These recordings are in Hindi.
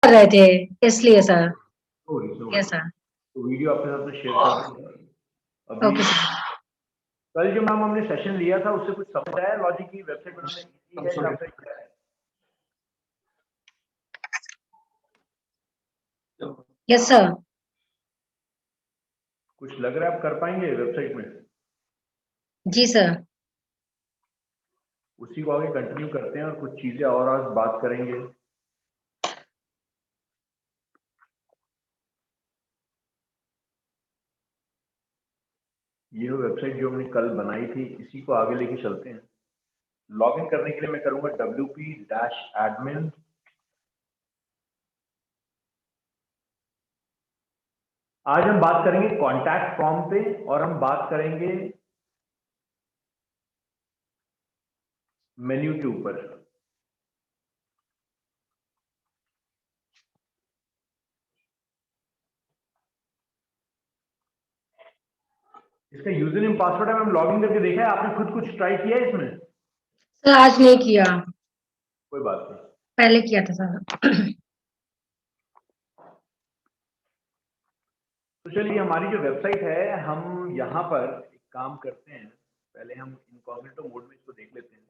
कर रहे थे इसलिए सर। सॉरी। Yes sir. तो वीडियो आपके साथ में शेयर कर दूंगा अभी। Okay sir. कल जो मैम हमने सेशन लिया था उससे कुछ समझ आया लॉजिक की वेबसाइट बनाना इजी है या फिर क्या है? Yes sir. कुछ लग रहा है आप कर पाएंगे वेबसाइट में? जी सर। उसी को आगे कंटिन्यू करते हैं और कुछ चीजें और आज बात करेंगे। ये वेबसाइट जो हमने कल बनाई थी इसी को आगे लेके चलते हैं। लॉगिन करने के लिए मैं करूंगा wp-admin। आज हम बात करेंगे कॉन्टैक्ट फॉर्म पे और हम बात करेंगे मेन्यू के ऊपर। इसका यूजर नेम पासवर्ड है मैम, लॉगिन करके देखा है आपने? खुद कुछ ट्राई किया है इसमें? सर आज नहीं किया, कोई बात नहीं। पहले किया था सर। तो चलिए हमारी जो वेबसाइट है हम यहाँ पर एक काम करते हैं, पहले हम इनकॉग्निटो मोड में इसको देख लेते हैं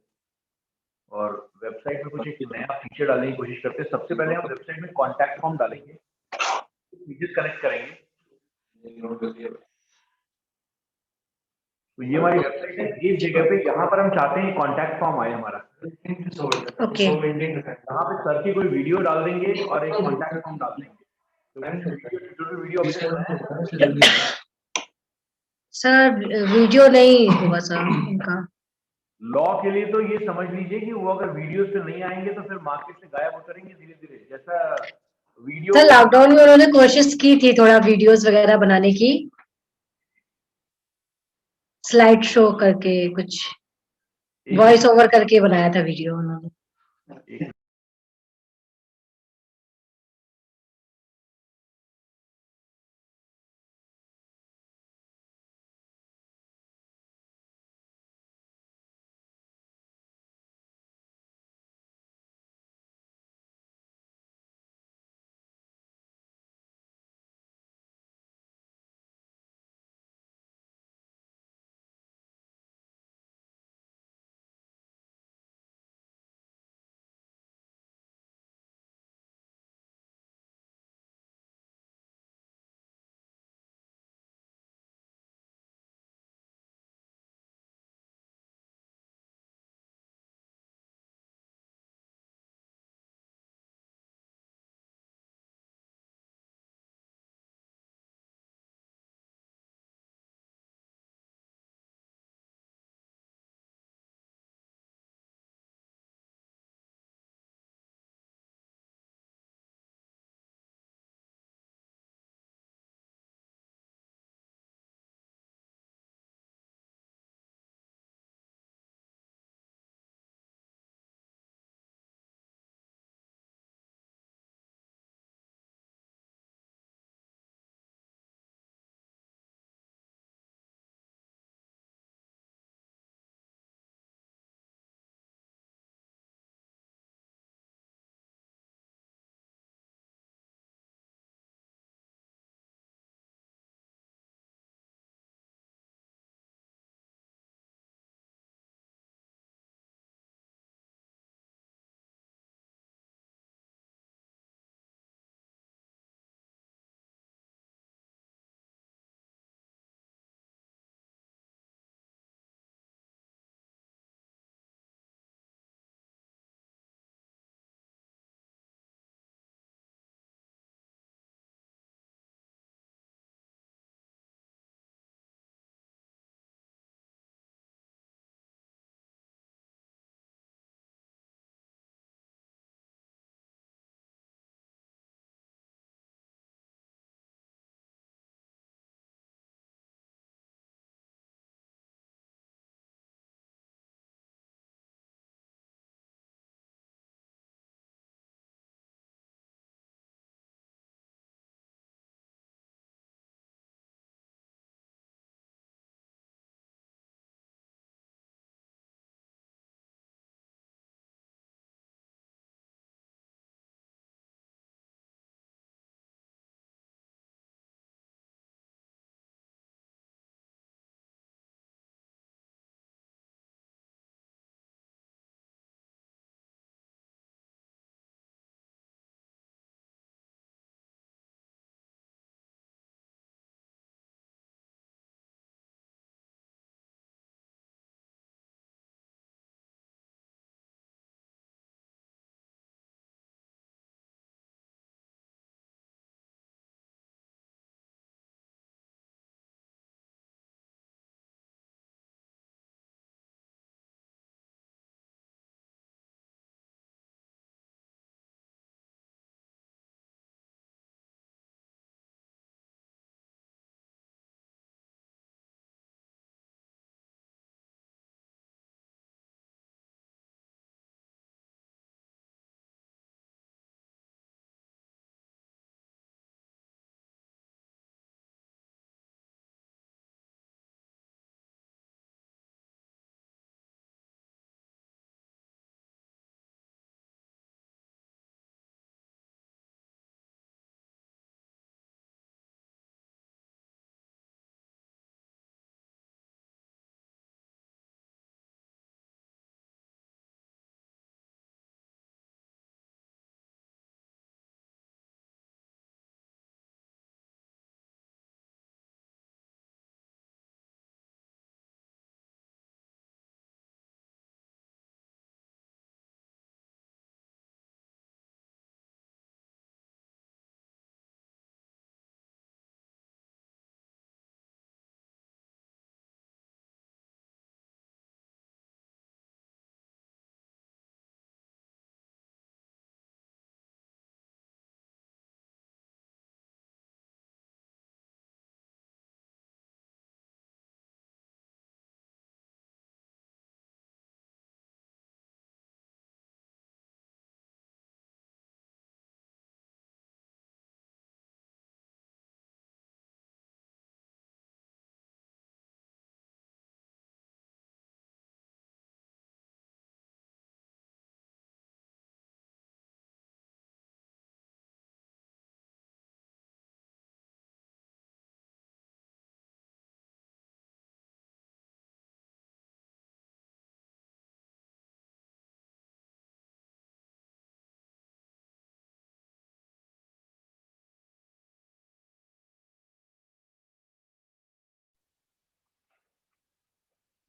और वेबसाइट में कुछ एक नया फीचर डालने की कोशिश करते हैं। सबसे पहले हम वेबसाइट में कॉन्टैक्ट फॉर्म डालेंगे, फीचर्स कनेक्ट करेंगे। तो ये हमारी वेबसाइट है, इस जगह पे यहाँ पर हम चाहते हैं कॉन्टैक्ट फॉर्म आए हमारा। ओके। यहाँ पे सर की कोई वीडियो डाल देंगे और एक कॉन्टैक्ट फॉर्म डाल देंगे। तो वीडियो वीडियो अभी तक बनाया है। सर वीडियो नहीं होगा सर उनका। लॉ के लिए तो ये समझ लीजिए कि वो अगर वीडियो से नहीं आएंगे तो फिर मार्केट से गायब हो करेंगे धीरे धीरे। जैसा वीडियो सर लॉकडाउन में उन्होंने कोशिश की थी थोड़ा वीडियोस वगैरह बनाने की, स्लाइड शो करके कुछ वॉइस एक ओवर करके बनाया था वीडियो उन्होंने। एक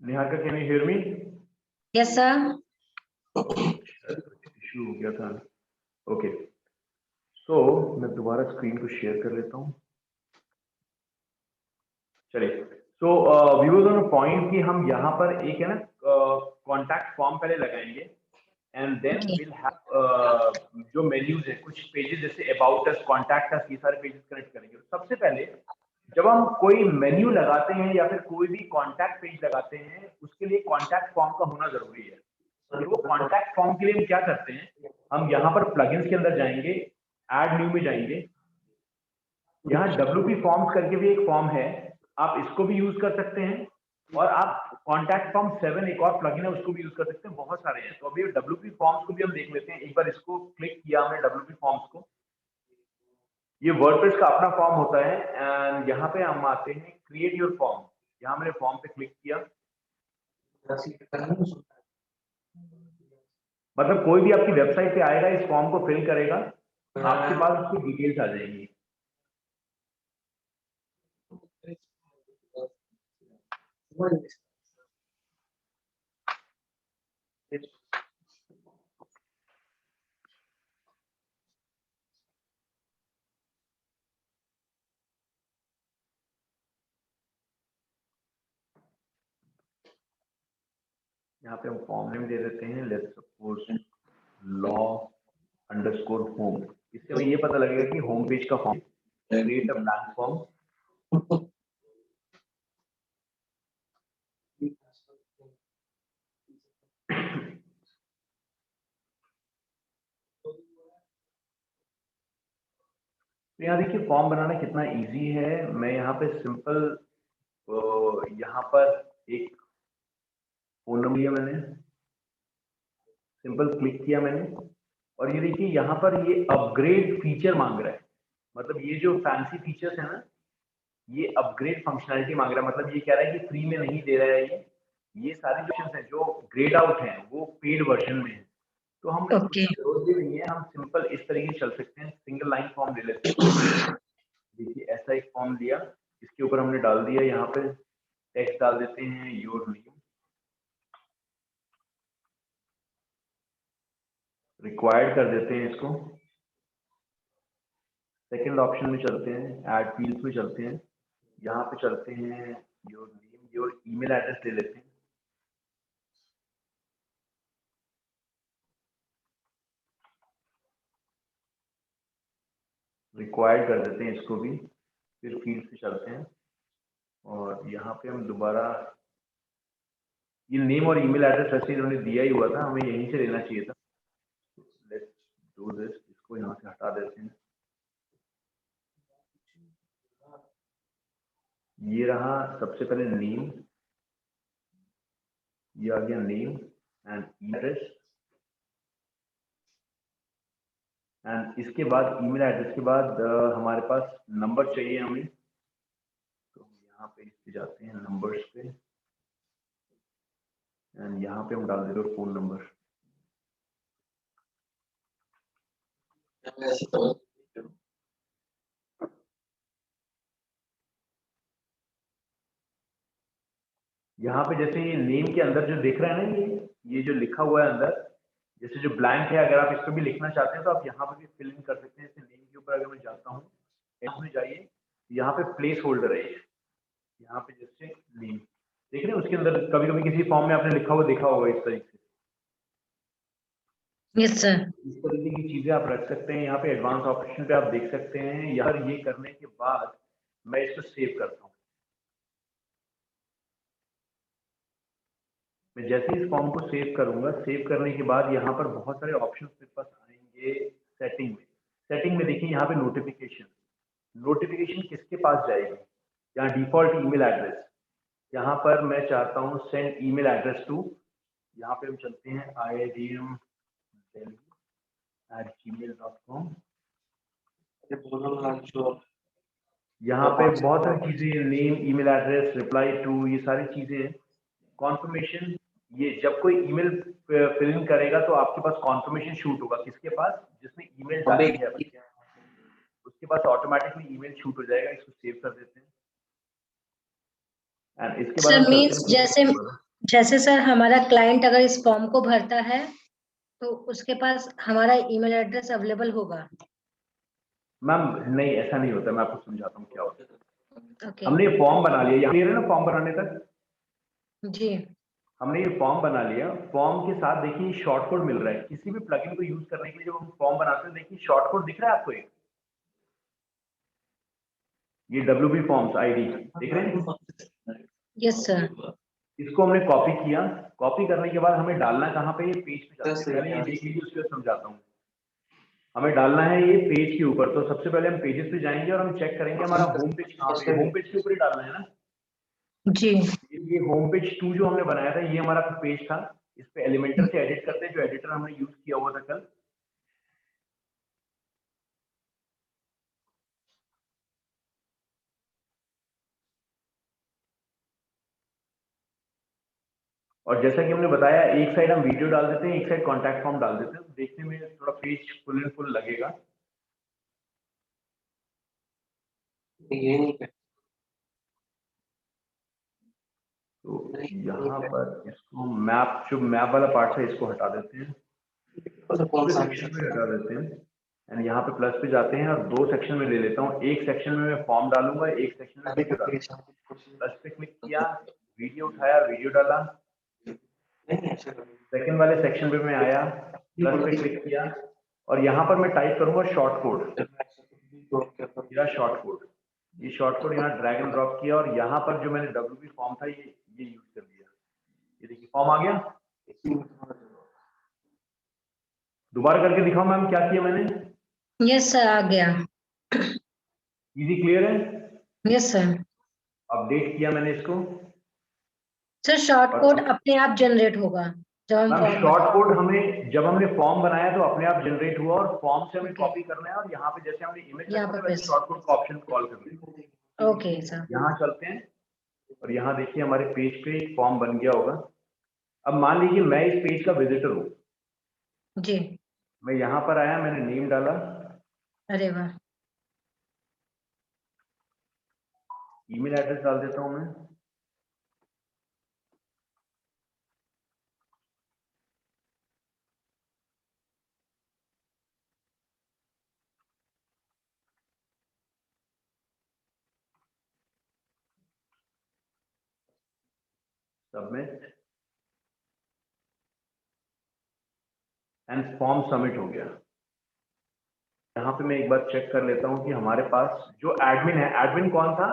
Niharika, can you hear me? Yes, sir. Issue हो गया था। ओके, सो मैं दोबारा स्क्रीन को शेयर कर लेता हूँ। चलिए, so we was on a point कि हम यहाँ पर एक है ना कॉन्टैक्ट फॉर्म पहले लगाएंगे and then Okay. Will have जो मेन्यूज है, कुछ पेजेस जैसे अबाउट अस, कॉन्टैक्ट अस, ये सारे पेजेस कनेक्ट करेंगे। सबसे पहले जब हम कोई मेन्यू लगाते हैं या फिर कोई भी कॉन्टैक्ट पेज लगाते हैं, उसके लिए कॉन्टैक्ट फॉर्म का होना जरूरी है। तो वो कॉन्टैक्ट फॉर्म के लिए हम क्या करते हैं, हम यहाँ पर प्लगइन्स के अंदर जाएंगे, ऐड न्यू में जाएंगे, यहाँ WP फॉर्म्स करके भी एक फॉर्म है, आप इसको भी यूज कर सकते हैं, और आप कॉन्टैक्ट फॉर्म 7 एक और प्लगइन है उसको भी यूज कर सकते हैं, बहुत सारे हैं। तो अभी WP फॉर्म्स को भी हम देख लेते हैं। एक बार इसको क्लिक किया हमने WP फॉर्म्स को, ये वर्डप्रेस का अपना फॉर्म होता है एंड यहाँ पे हम आते हैं क्रिएट योर फॉर्म। यहाँ मैंने फॉर्म पे क्लिक किया, मतलब कोई भी आपकी वेबसाइट पे आएगा, इस फॉर्म को फिल करेगा, आपके पास उसकी डिटेल्स आ जाएंगी। यहाँ पे हम फॉर्म नेम दे देते हैं, let's suppose law underscore home. इससे हमें ये पता लगेगा कि होम पेज का form, create a blank form. तो यहाँ देखिए फॉर्म बनाना कितना इजी है। मैं यहाँ पे सिंपल यहाँ पर एक फोन नंबर लिया मैंने, सिंपल क्लिक किया मैंने, और ये देखिए यहाँ पर ये अपग्रेड फीचर मांग रहा है। मतलब ये जो फैंसी फीचर्स है ना, ये अपग्रेड फंक्शनैलिटी मांग रहा है। मतलब ये कह रहा है कि फ्री में नहीं दे रहा है ये सारी जो ऑप्शंस हैं जो ग्रेड आउट हैं वो पेड वर्जन में है। तो हम Okay. जरूरत भी नहीं है, हम सिंपल इस तरीके से चल सकते हैं। सिंगल लाइन फॉर्म ले लेते हैं। देखिए ऐसा एक फॉर्म दिया, इसके ऊपर हमने डाल दिया, यहाँ पे टेक्स्ट डाल देते हैं योर नेम, रिक्वायर्ड कर देते हैं इसको। सेकंड ऑप्शन में चलते हैं, ऐड फील्ड्स में चलते हैं, यहाँ पे चलते हैं your name, your email address ले लेते हैं। रिक्वायर्ड कर देते हैं इसको भी, फिर फील्ड पे चलते हैं और यहाँ पे हम दोबारा ये नेम और ईमेल एड्रेस वैसे इन्होंने दिया ही हुआ था, हमें यहीं से लेना चाहिए था। लेट्स डू दिस, इसको यहाँ से हटा देते हैं। ये रहा सबसे पहले नेम, ये आ गया नेम एंड एड्रेस, एंड इसके बाद ईमेल एड्रेस के बाद हमारे पास नंबर चाहिए हमें, तो यहाँ पे इस पे जाते हैं नंबर्स पे एंड यहाँ पे हम डाल देते हैं फोन नंबर। यहाँ पे जैसे ये नेम के अंदर जो दिख रहा है ना, ये जो लिखा हुआ है अंदर, जैसे जो ब्लैंक है, अगर आप इसको भी लिखना चाहते हैं तो आप यहाँ पे भी फिल इन कर सकते हैं। जैसे नेम के ऊपर अगर मैं जाता हूँ, इसमें जाइए, यहाँ पे प्लेस होल्डर है, यहाँ पे जैसे नेम देख रहे हैं, उसके अंदर कभी कभी किसी फॉर्म में आपने लिखा हुआ देखा होगा इस तरीके से। Yes, sir. इस तरीके की चीजें आप रख सकते हैं। यहाँ पे एडवांस ऑप्शन पे आप देख सकते हैं। यार ये करने के बाद मैं इसको सेव करता हूँ। मैं जैसे इस फॉर्म को सेव करूंगा, सेव करने के बाद यहाँ पर बहुत सारे ऑप्शन मेरे पास आएंगे। सेटिंग में, सेटिंग में देखिए यहाँ पे नोटिफिकेशन, नोटिफिकेशन किसके पास जाएगी, यहाँ डिफॉल्ट ईमेल एड्रेस, यहाँ पर मैं चाहता हूँ सेंड ईमेल एड्रेस टू, यहाँ पे हम चलते हैं iadm@gmail.com। यहाँ पे बहुत सारी चीजें, name, email address, reply to, ये सारी चीजें हैं। कॉन्फर्मेशन, ये जब कोई ईमेल फिल इन करेगा तो आपके पास कॉन्फर्मेशन शूट होगा, किसके पास, जिसने ईमेल डाली है उसके पास ऑटोमेटिकली ईमेल शूट हो जाएगा। इसको सेव कर देते हैं एंड इसके बाद Sir, हम चलते means हैं जैसे सर हमारा क्लाइंट अगर इस फॉर्म को भरता है तो उसके पास हमारा ईमेल एड्रेस अवेलेबल होगा। मैम नहीं, ऐसा नहीं होता, मैं आपको समझाता हूँ क्या होता है। ओके। हमने ये फॉर्म बना लिया, यहाँ क्लियर है ना फॉर्म बनाने तक? जी। हमने ये फॉर्म बना लिया, फॉर्म के साथ देखिए शॉर्ट कोड मिल रहा है। किसी भी प्लगइन को यूज करने के लिए जब हम फॉर्म बनाते हैं, देखिए शॉर्ट कोड दिख रहा है आपको एक, ये WP फॉर्म्स आईडी दिख रहे हैं? Yes sir. इसको हमने कॉपी किया, कॉपी करने के बाद हमें डालना कहाँ पे, ये पेज पे जाते हैं। पहले ये देख लीजिए, उसके बाद समझाता हूँ। हमें डालना है ये पेज के ऊपर, तो सबसे पहले हम पेजेस पे जाएंगे और हम चेक करेंगे हमारा होम पेज कहाँ पे है। होम पेज के ऊपर ही डालना है ना। जी। ये होम पेज 2 जो हमने बनाया था, ये हमारा पेज था। इस पे एलिमेंटर से एडिट करते हैं, जो एडिटर हमने यूज किया हुआ था कल। और जैसा कि हमने बताया, एक साइड हम वीडियो डाल देते हैं, एक साइड कॉन्टैक्ट फॉर्म डाल देते हैं, तो देखने में थोड़ा पेज फुल एंड फुल लगेगा। ये नहीं कर तो यहाँ पर इसको मैप, जो मैप वाला पार्ट है इसको हटा देते हैं, तो कौन पूरे सा सेक्शन में हटा देते हैं। एंड यहाँ पे प्लस पे जाते हैं और 2 सेक्शन में ले लेता हूँ। एक सेक्शन में मैं फॉर्म डालूंगा, एक सेक्शन में अभी वीडियो करके डालूंगा। प्लस पे क्लिक किया, वीडियो उठाया, वीडियो डाला। नहीं ऐसा करो सेकंड वाले सेक्शन पे मैं आया, प्लस पे क्लिक किया और यहाँ पर मैं टाइप करूंगा शॉर्ट कोड, या शॉर्ट कोड। ये शॉर्ट कोड यहाँ ड्रैग एंड ड्रॉप किया और यहाँ पर जो मैंने WP फॉर्म था ये यूज कर लिया। ये देखिए फॉर्म आ गया। दोबारा करके दिखाओ मैम, क्या किया मैंने? यस सर, आ गया। इजी क्लियर है? Yes sir. अपडेट किया मैंने इसको। सर शॉर्ट और कोड अपने आप जनरेट होगा जब हम मैम फॉर्म शॉर्ट भरेंगे। कोड हमें, जब हमने फॉर्म बनाया तो अपने आप जनरेट हुआ, और फॉर्म से हमें ओके। कॉपी करना है और यहाँ पे जैसे हमने इमेज यहाँ रखा पर था वैसे प्रेस। शॉर्ट कोड का ऑप्शन कॉल करना है। Okay sir. यहाँ चलते हैं और यहाँ देखिए हमारे पेज पे एक फॉर्म बन गया होगा। अब मान लीजिए मैं इस पेज का विजिटर हूँ, जी। मैं यहाँ पर आया, मैंने नेम डाला, अरे वाह। ईमेल एड्रेस डाल देता हूँ मैं, सबमिट, एंड फॉर्म सबमिट हो गया। यहाँ पे मैं एक बार चेक कर लेता हूँ कि हमारे पास जो एडमिन है, एडमिन कौन था,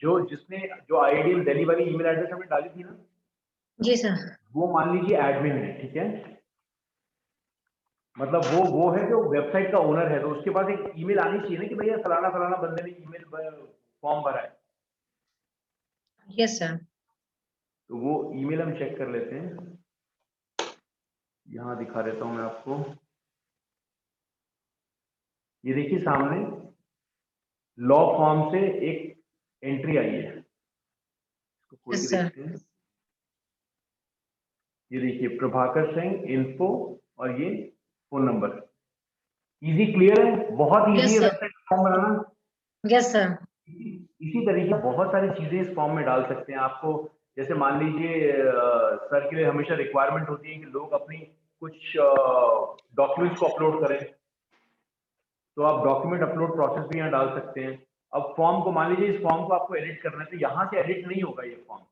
जो जिसने जो आईडी दिल्ली वाली ईमेल एड्रेस हमने डाली थी ना, जी सर। वो मान लीजिए एडमिन है, ठीक है। मतलब वो है जो वेबसाइट का ओनर है, तो उसके पास एक ईमेल आनी चाहिए ना कि भैया फलाना फलाना बंदे ने ईमेल फॉर्म भरा है। Yes sir. तो वो ईमेल हम चेक कर लेते हैं, यहाँ दिखा देता हूँ मैं आपको। ये देखिए सामने लॉ फॉर्म से एक एंट्री आई है, इसको खोल के यस सर। देखते हैं। ये देखिए प्रभाकर सिंह इन्फो और ये फोन नंबर। इजी क्लियर है, बहुत इजी यस है सर। वेबसाइट फॉर्म बनाना। Yes sir. इसी तरीके बहुत सारी चीजें इस फॉर्म में डाल सकते हैं आपको। जैसे मान लीजिए सर के लिए हमेशा रिक्वायरमेंट होती है कि लोग अपनी कुछ डॉक्यूमेंट्स को अपलोड करें, तो आप डॉक्यूमेंट अपलोड प्रोसेस भी यहाँ डाल सकते हैं। अब फॉर्म को मान लीजिए, इस फॉर्म को आपको एडिट करना है, तो यहाँ से एडिट नहीं होगा ये फॉर्म।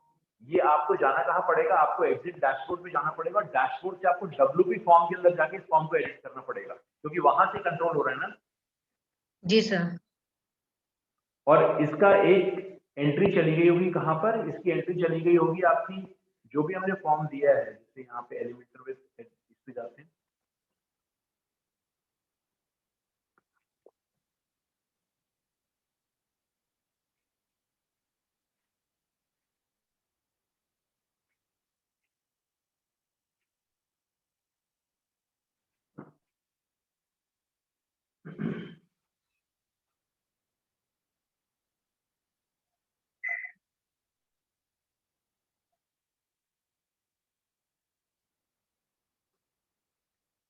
ये आपको जाना कहाँ पड़ेगा, आपको एग्जिट डैशबोर्ड पे जाना पड़ेगा, और डैशबोर्ड से आपको WP फॉर्म के अंदर जाके इस फॉर्म को एडिट करना पड़ेगा, क्योंकि वहां से कंट्रोल हो रहा है ना। जी सर। और इसका एक एंट्री चली गई होगी कहाँ पर, इसकी एंट्री चली गई होगी आपकी, जो भी हमने फॉर्म दिया है, जैसे यहाँ पे एलिमेंटर में इस पे जाते हैं।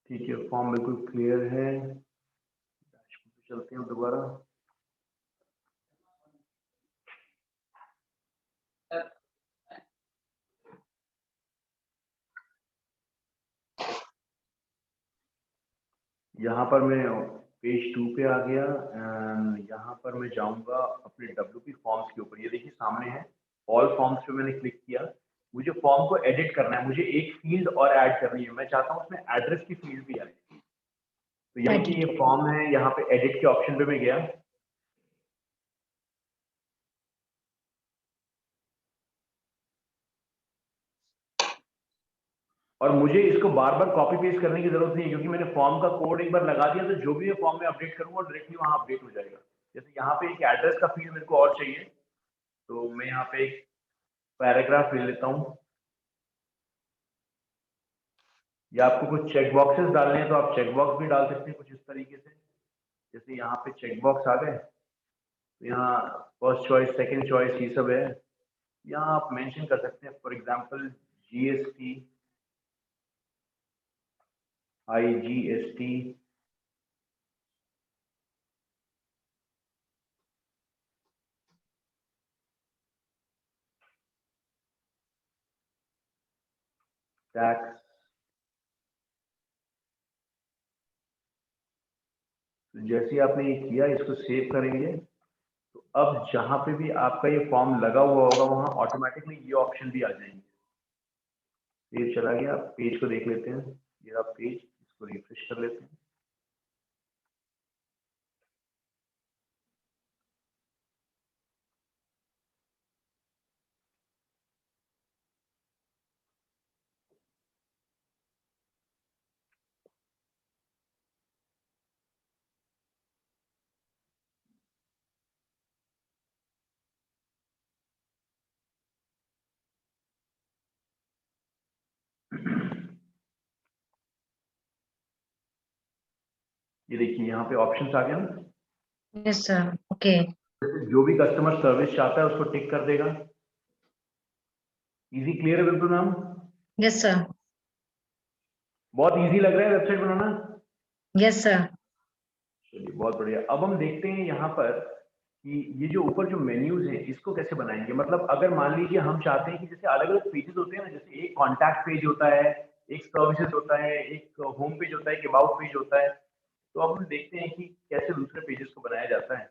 ठीक है, फॉर्म बिल्कुल क्लियर है। डैशबोर्ड पे चलते हैं दोबारा। यहाँ पर मैं पेज 2 पे आ गया एंड यहाँ पर मैं जाऊँगा अपने WP फॉर्म्स के ऊपर। ये देखिए सामने है, ऑल फॉर्म्स पे मैंने क्लिक किया। मुझे फॉर्म को एडिट करना है, मुझे एक फील्ड और ऐड करनी है। मैं चाहता हूँ उसमें एड्रेस की फील्ड भी आए। तो यहाँ पे ये फॉर्म है, यहाँ पे एडिट के ऑप्शन पे मैं गया। और मुझे इसको बार बार कॉपी पेस्ट करने की जरूरत नहीं है, क्योंकि मैंने फॉर्म का कोड एक बार लगा दिया, तो जो भी मैं फॉर्म में अपडेट करूंगा डायरेक्टली वहां अपडेट हो जाएगा। जैसे यहाँ पे एक एड्रेस का फील्ड मेरे को और चाहिए, तो मैं यहाँ पे एक पैराग्राफ ले लेता हूँ। या आपको कुछ चेक बॉक्सेस डालने हैं तो आप चेक बॉक्स भी डाल सकते हैं कुछ इस तरीके से। जैसे यहाँ पे चेक बॉक्स आ गए, तो यहाँ फर्स्ट चॉइस, सेकंड चॉइस, ये सब है। यहाँ आप मेंशन कर सकते हैं, for example GST, IGST, tax. जैसे ही आपने ये किया, इसको सेव करेंगे, तो अब जहां पे भी आपका ये फॉर्म लगा हुआ होगा वहां ऑटोमेटिकली ये ऑप्शन भी आ जाएंगे। पेज चला गया, पेज को देख लेते हैं। ये आप पेज, इसको रिफ्रेश कर लेते हैं। ये देखिए यहाँ पे ऑप्शंस आ गया ना। Yes sir, okay. जो भी कस्टमर सर्विस चाहता है उसको टिक कर देगा। इजी, क्लियर है बिल्कुल मैम? Yes sir. बहुत इजी लग रहा है वेबसाइट बनाना? Yes sir. चलिए बहुत बढ़िया। अब हम देखते हैं यहाँ पर कि ये जो ऊपर जो मेन्यूज हैं इसको कैसे बनाएंगे। मतलब अगर मान लीजिए हम चाहते हैं कि जैसे अलग अलग पेजेस होते हैं ना, जैसे एक कॉन्टैक्ट पेज होता है, एक सर्विसेज होता है, एक होम पेज होता है, एक अबाउट पेज होता है। तो अब हम देखते हैं कि कैसे दूसरे पेजेस को बनाया जाता है।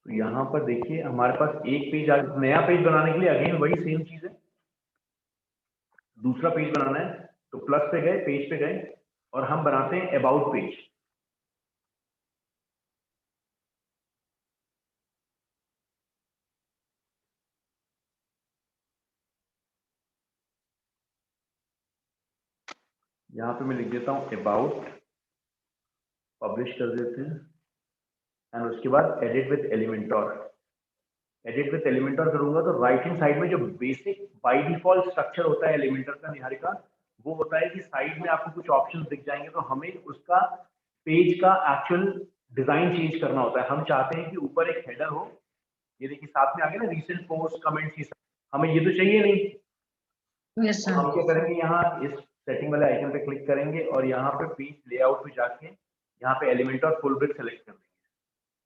तो यहाँ पर देखिए हमारे पास एक पेज, नया पेज बनाने के लिए अगेन वही सेम चीज है, दूसरा पेज बनाना है। तो प्लस पे गए, पेज पे गए, और हम बनाते हैं अबाउट पेज। यहाँ पे मैं लिख देता हूँ अबाउट, पब्लिश कर देते हैं, एंड उसके बाद एडिट विद एलिमेंटोर। एडिट विद एलिमेंटोर करूंगा तो राइट हैंड साइड में जो बेसिक बाय डिफॉल्ट स्ट्रक्चर होता है एलिमेंटर का, निहारिका, वो होता है कि साइड में आपको कुछ ऑप्शंस दिख जाएंगे, तो हमें उसका पेज का एक्चुअल डिजाइन चेंज करना होता है। हम चाहते हैं कि ऊपर एक हेडर हो, ये देखिए साथ में आ गया ना, रीसेंट पोस्ट, कमेंट्स, ये सब। हमें ये तो चाहिए नहीं। यस तो सर। हम क्या करेंगे, यहाँ इस सेटिंग वाले आइकन पे क्लिक करेंगे और यहाँ पे पेज लेआउट पे जाके यहाँ पे एलिमेंटर फुल ब्रेक सेलेक्ट कर देंगे,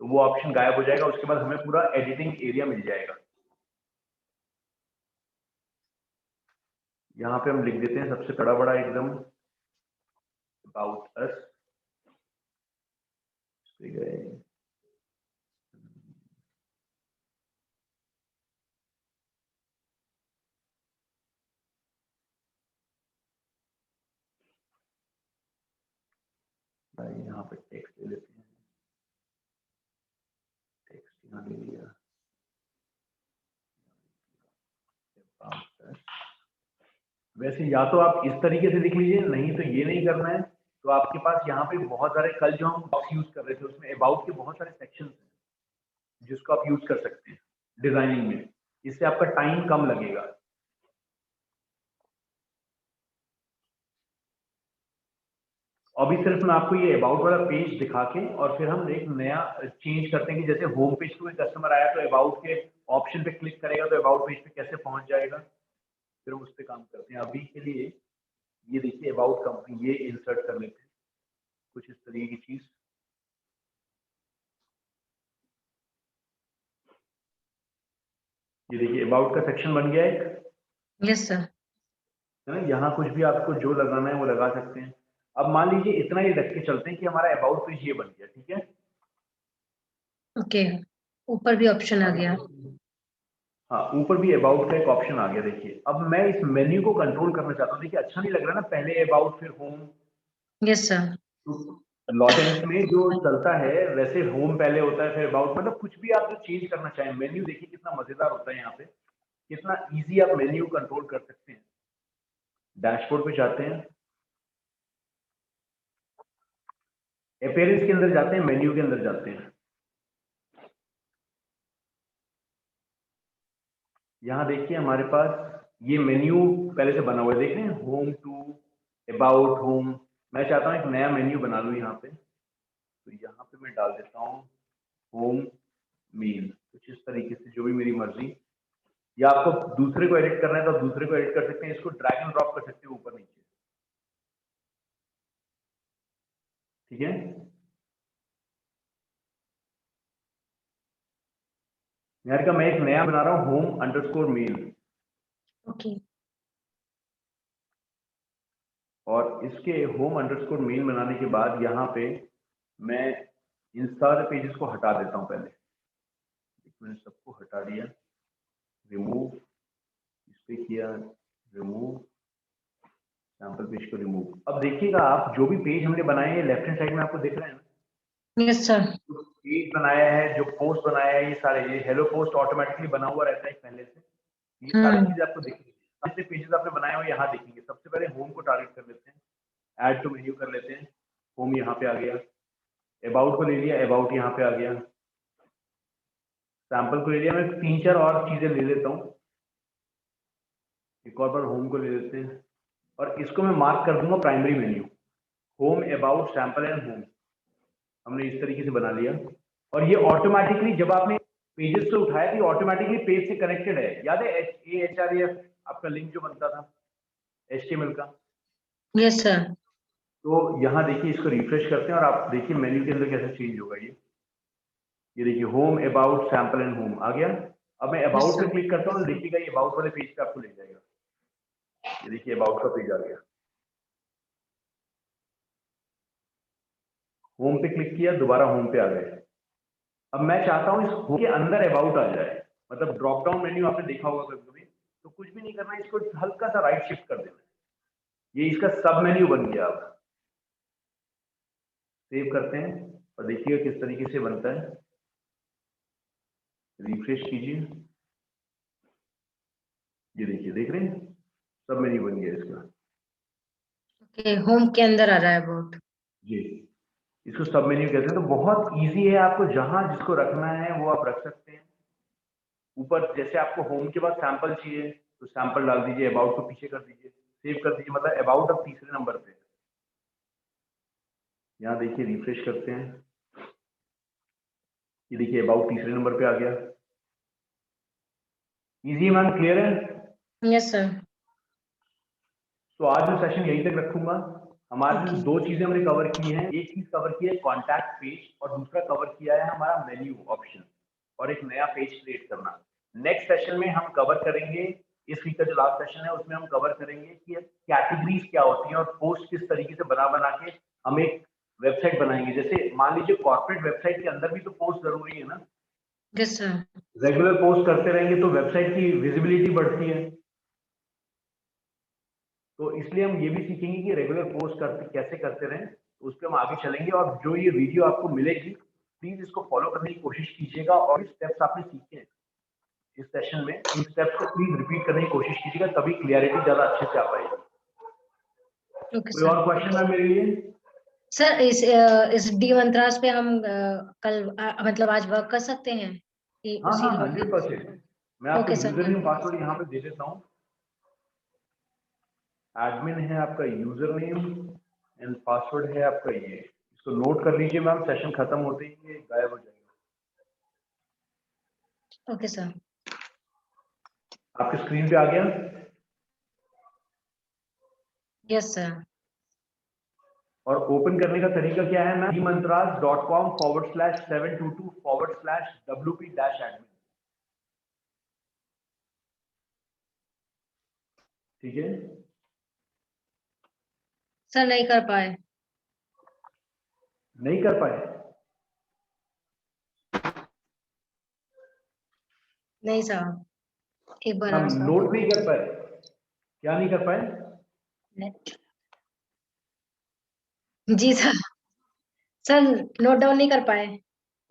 तो वो ऑप्शन गायब हो जाएगा। उसके बाद हमें पूरा एडिटिंग एरिया मिल जाएगा। यहाँ पे हम लिख देते हैं सबसे बड़ा बड़ा एकदम, अबाउट अस गए। यहाँ पे टेक्स्ट ले लेते हैं, टेक्स्ट यहाँ ले लिया, about us। वैसे या तो आप इस तरीके से लिख लीजिए, नहीं तो ये नहीं करना है तो आपके पास यहाँ पे बहुत सारे, कल जो हम बॉक्स यूज कर रहे थे उसमें अबाउट के बहुत सारे सेक्शंस हैं जिसको आप यूज कर सकते हैं डिजाइनिंग में। इससे आपका टाइम कम लगेगा। अभी सिर्फ मैं आपको ये अबाउट वाला पेज दिखा के और फिर हम एक नया चेंज करते हैं कि जैसे होम पेज पे कस्टमर आया तो अबाउट के ऑप्शन पे क्लिक करेगा तो अबाउट पेज पे कैसे पहुंच जाएगा, फिर हम उस पर काम करते हैं। अभी के लिए ये देखिए अबाउट कंपनी, ये इंसर्ट कर लेते हैं कुछ इस तरीके की चीज। ये देखिए अबाउट का सेक्शन बन गया एक, यस सर। है ना। यहाँ कुछ भी आपको जो लगाना है वो लगा सकते हैं। अब मान लीजिए इतना ही रख के चलते हैं कि हमारा अबाउट पेज ये बन गया, ठीक है। ओके, ऊपर भी ऑप्शन आ गया। हाँ, ऊपर भी अबाउट का एक ऑप्शन आ गया। देखिए अब मैं इस मेन्यू को कंट्रोल करना चाहता हूँ। देखिए अच्छा नहीं लग रहा ना, पहले अबाउट फिर होम। Yes sir. लॉटेंस में जो चलता है वैसे होम पहले होता है फिर अबाउट, मतलब कुछ भी आप जो चेंज करना चाहें। मेन्यू देखिए कितना मजेदार होता है, यहाँ पे कितना इजी आप मेन्यू कंट्रोल कर सकते हैं। डैशबोर्ड पे जाते हैं, अपीयरेंस के अंदर जाते हैं, मेन्यू के अंदर जाते हैं। यहाँ देखिए हमारे पास ये मेन्यू पहले से बना हुआ है, देख रहे हैं, होम टू अबाउट होम। मैं चाहता हूँ एक नया मेन्यू बना लूँ यहाँ पे, तो यहाँ पे मैं डाल देता हूँ होम मील, कुछ इस तरीके से, जो भी मेरी मर्जी। या आपको दूसरे को एडिट करना है तो आप दूसरे को एडिट कर सकते हैं, इसको ड्रैग एंड ड्रॉप कर सकते हैं ऊपर नीचे, ठीक है। यार का मैं एक नया बना रहा हूँ होम अंडरस्कोर मेल, ओके। और इसके होम अंडरस्कोर मेल बनाने के बाद यहाँ पे मैं इन सारे पेजेस को हटा देता हूँ। पहले मैंने सबको हटा दिया, रिमूव, इस पे किया रिमूव, सैंपल पेज को रिमूव। अब देखिएगा आप जो भी पेज हमने बनाए हैं लेफ्ट हैंड साइड में आपको दिख रहे हैं ना, यस सर। जो पेज बनाया है, जो पोस्ट बनाया है, ये सारे, ये हेलो पोस्ट ऑटोमेटिकली बना हुआ रहता है पहले से, ये सारी चीजें आपको दिखेंगी। जितने पेजेस आपने बनाए हुए यहाँ दिखेंगे। सबसे पहले होम को टारगेट कर लेते हैं, ऐड टू मेन्यू कर लेते हैं, होम यहाँ पे आ गया। अबाउट को ले लिया, अबाउट यहाँ पे आ गया। सैंपल को ले लिया। मैं 3-4 और चीजें ले लेता हूँ, एक और बार होम को ले लेते हैं, और इसको मैं मार्क कर दूंगा primary menu, home about sample and home. हमने इस तरीके से बना लिया, और ये ऑटोमेटिकली जब आपने पेजेस से उठाया तो ऑटोमेटिकली पेज से कनेक्टेड है। याद है AHREF आपका लिंक जो बनता था HTML का? Yes sir. तो यहाँ देखिए, इसको रिफ्रेश करते हैं और आप देखिए मेन्यू के अंदर कैसे चेंज होगा। ये देखिए home about sample and home आ गया। अब मैं अबाउट पे क्लिक करता हूँ, देखिएगा ये अबाउट वाले पेज पे आपको ले जाएगा। ये देखिए अबाउट का पेज आ गया। होम पे क्लिक किया, दोबारा होम पे आ गए। अब मैं चाहता हूँ इस होम के अंदर अबाउट आ जाए, मतलब ड्रॉप डाउन मेन्यू आपने देखा होगा कभी कभी, तो कुछ भी नहीं करना है, इसको हल्का सा राइट शिफ्ट कर देना है। ये इसका सब मेन्यू बन गया। अब सेव करते हैं और देखिएगा किस तरीके से बनता है। रिफ्रेश कीजिए, ये देखिए, देख रहे हैं सब मेन्यू बन गया इसका। ओके, होम के अंदर आ रहा है बहुत। जी, इसको सब मेन्यू कहते हैं। तो बहुत इजी है, आपको जहां जिसको रखना है वो आप रख सकते हैं। ऊपर जैसे आपको होम के बाद सैंपल चाहिए तो सैंपल डाल दीजिए, अबाउट को पीछे कर दीजिए, सेव कर दीजिए, मतलब अबाउट अब तीसरे नंबर पे। यहाँ देखिए रिफ्रेश करते हैं, ये देखिए अबाउट तीसरे नंबर पे आ गया। इजी मैम, क्लियर है? Yes sir. तो आज मैं सेशन यहीं तक रखूंगा। हमारे Okay. दो चीजें हमने कवर की हैं। एक चीज कवर की है कॉन्टैक्ट पेज, और दूसरा कवर किया है हमारा मेन्यू ऑप्शन और एक नया पेज क्रिएट करना। नेक्स्ट सेशन में हम कवर करेंगे, इस वीक का जो लास्ट सेशन है उसमें हम कवर करेंगे कि कैटेगरीज क्या होती हैं और पोस्ट किस तरीके से बना के हम एक वेबसाइट बनाएंगे। जैसे मान लीजिए कॉर्पोरेट वेबसाइट के अंदर भी तो पोस्ट जरूरी है ना। Yes sir. रेगुलर पोस्ट करते रहेंगे तो वेबसाइट की विजिबिलिटी बढ़ती है। तो इसलिए हम ये भी सीखेंगे कि रेगुलर पोस्ट कैसे करते रहें, तो उस पर हम आगे चलेंगे। और जो ये वीडियो आपको मिलेगी, प्लीज इसको फॉलो करने की कोशिश कीजिएगा, और स्टेप्स आपने सीखे हैं इस सेशन में, इन स्टेप्स को प्लीज रिपीट करने की कोशिश कीजिएगा, तभी क्लियरिटी ज्यादा अच्छे से आ पाएगी। ओके कोई और क्वेश्चन है मेरे लिए? सर, इस डी मंत्रास पे हम कल मतलब आज वर्क कर सकते हैं कि हाँ उसी हाँ, 100%। मैं आपको okay sir. User name password यहाँ पे दे देता हूँ। एडमिन है आपका यूजर नेम एंड पासवर्ड है आपका ये, इसको नोट कर लीजिए मैम, सेशन खत्म होते ही ये गायब हो जाएगा। Okay sir. आपके स्क्रीन पे आ गया? Yes sir. और ओपन करने का तरीका क्या है मैम? emantras.com/722/wp-admin। ठीक है, सर नहीं कर पाए। नहीं कर पाए? नहीं साहब, एक बार हम और साहब। नोट नहीं कर पाए? क्या नहीं कर पाए? नेट। जी सर, सर नोट डाउन नहीं कर पाए।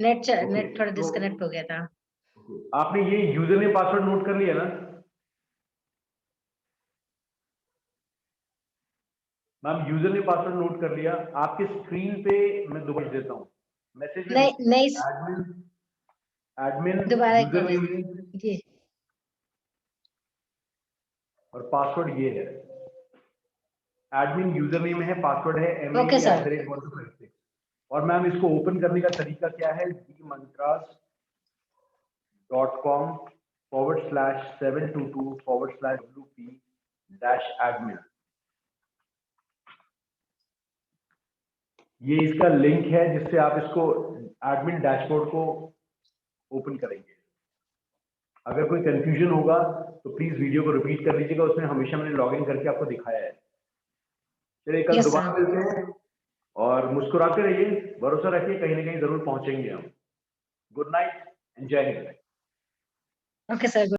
नेट नेट थोड़ा तो डिस्कनेक्ट हो गया था। आपने ये यूजर नेम पासवर्ड नोट कर लिया ना? Ma'am user name password note कर लिया? आपके स्क्रीन पे मैं दोबारा देता हूँ, मैसेज में नहीं नहीं, एडमिन, एडमिन दोबारा एक यूजर बार नेम बोलिए। जी और पासवर्ड ये है। एडमिन यूजर नेम है, पासवर्ड है ओके सर। MAE@1256। और मैम इसको ओपन करने का तरीका क्या है? dmantras.com/722/WP-admin, ये इसका लिंक है जिससे आप इसको एडमिन डैशबोर्ड को ओपन करेंगे। अगर कोई कंफ्यूजन होगा तो प्लीज वीडियो को रिपीट कर लीजिएगा, उसमें हमेशा मैंने लॉगिन करके आपको दिखाया है। चलिए कल यस दोबारा सर। मिलते हैं और मुस्कुराते रहिए, भरोसा रखिए, कहीं ना कहीं जरूर पहुंचेंगे हम। गुड नाइट एंड जय हिंद। Okay sir.